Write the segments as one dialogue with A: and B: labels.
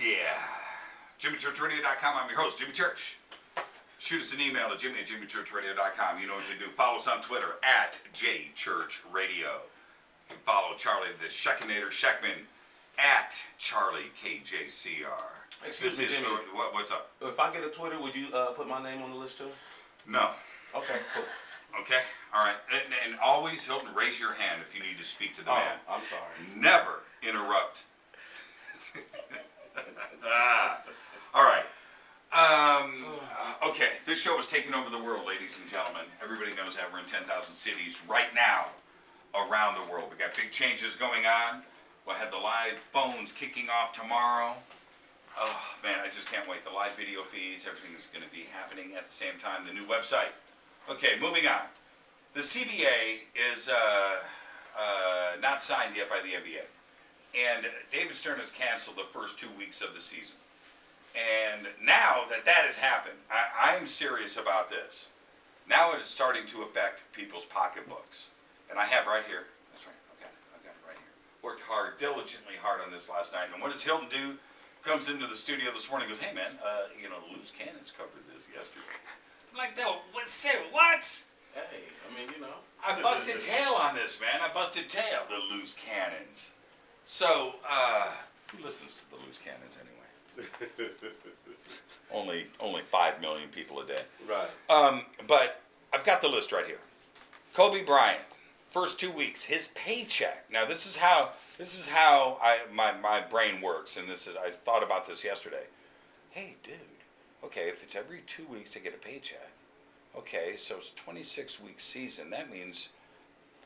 A: Yeah. JimmyChurchRadio.com. I'm your host, Jimmy Church. Shoot us an email to Jimmy@JimmyChurchRadio.com. You know what to do. Follow us on Twitter @JChurchRadio. You can follow Charlie the Sheckinator Sheckman @CharlieKJCR.
B: Excuse me, Jimmy.
A: What's up?
B: If I get a Twitter, would you put my name on the list too?
A: No.
B: Okay, cool.
A: Okay? All right. And always, Hilton, raise your hand if you need to speak to the man.
B: I'm sorry.
A: Never interrupt. All right. Okay, this show is taking over the world, ladies and gentlemen. Everybody knows that we're in 10,000 cities right now around the world. We got big changes going on. We'll have the live phones kicking off tomorrow. Oh, man, I just can't wait. The live video feeds, everything is going to be happening at the same time. The new website. Okay, moving on. The CBA is not signed yet by the NBA. And David Stern has canceled the first 2 weeks of the season. And now that has happened, I'm serious about this. Now it is starting to affect people's pocketbooks. And I have right here. That's right. I've got it right here. Worked hard, diligently hard on this last night. And what does Hilton do? Comes into the studio this morning and goes, hey, man, the Loose Cannons covered this yesterday. I'm like, what?
B: Hey, I mean,
A: I busted tail on this, man. I busted tail. The Loose Cannons. So, who listens to the Loose Cannons anyway? only 5 million people a day.
B: Right.
A: But I've got the list right here. Kobe Bryant, first 2 weeks, his paycheck. Now this is how my brain works, and I thought about this yesterday. Hey, dude. Okay, if it's every 2 weeks to get a paycheck, okay, so it's 26-week season. That means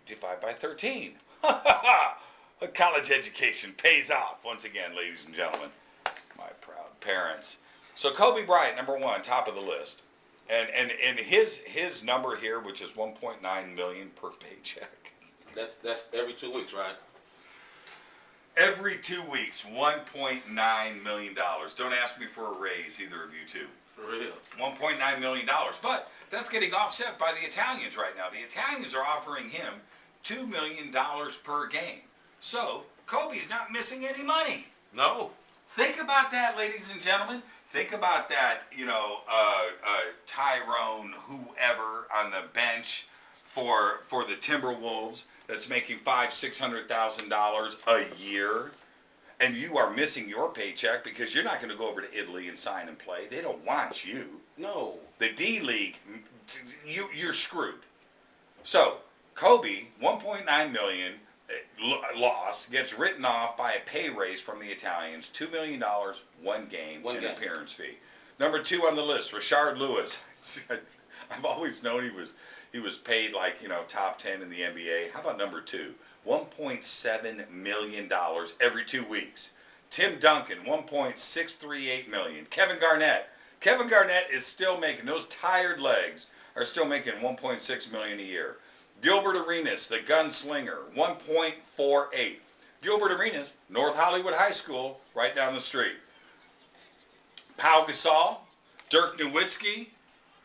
A: divide by 13. A college education pays off once again, ladies and gentlemen. My proud parents. So Kobe Bryant, number one, top of the list, and his number here, which is 1.9 million per paycheck.
B: That's every 2 weeks, right?
A: Every 2 weeks, $1.9 million. Don't ask me for a raise, either of you two.
B: For real.
A: $1.9 million. But that's getting offset by the Italians right now. The Italians are offering him $2 million per game. So Kobe's not missing any money.
B: No.
A: Think about that, ladies and gentlemen. Think about that, Tyrone, whoever on the bench for the Timberwolves that's making $500,000-$600,000 a year, and you are missing your paycheck because you're not going to go over to Italy and sign and play. They don't want you.
B: No.
A: The D League, you're screwed. So Kobe, 1.9 million. Loss gets written off by a pay raise from the Italians, $2 million, one game, appearance fee. Number two on the list, Rashard Lewis. I've always known he was paid like top 10 in the NBA. How about number two? $1.7 million every 2 weeks. Tim Duncan, $1.638 million. Kevin Garnett is still making, those tired legs are still making $1.6 million a year. Gilbert Arenas, the gunslinger, $1.48. Gilbert Arenas, North Hollywood High School, right down the street. Pau Gasol, Dirk Nowitzki,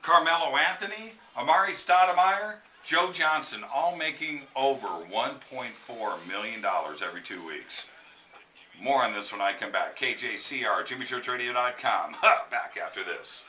A: Carmelo Anthony, Amari Stoudemire, Joe Johnson, all making over $1.4 million every 2 weeks. More on this when I come back. KJCR, JimmyChurchRadio.com. Back after this.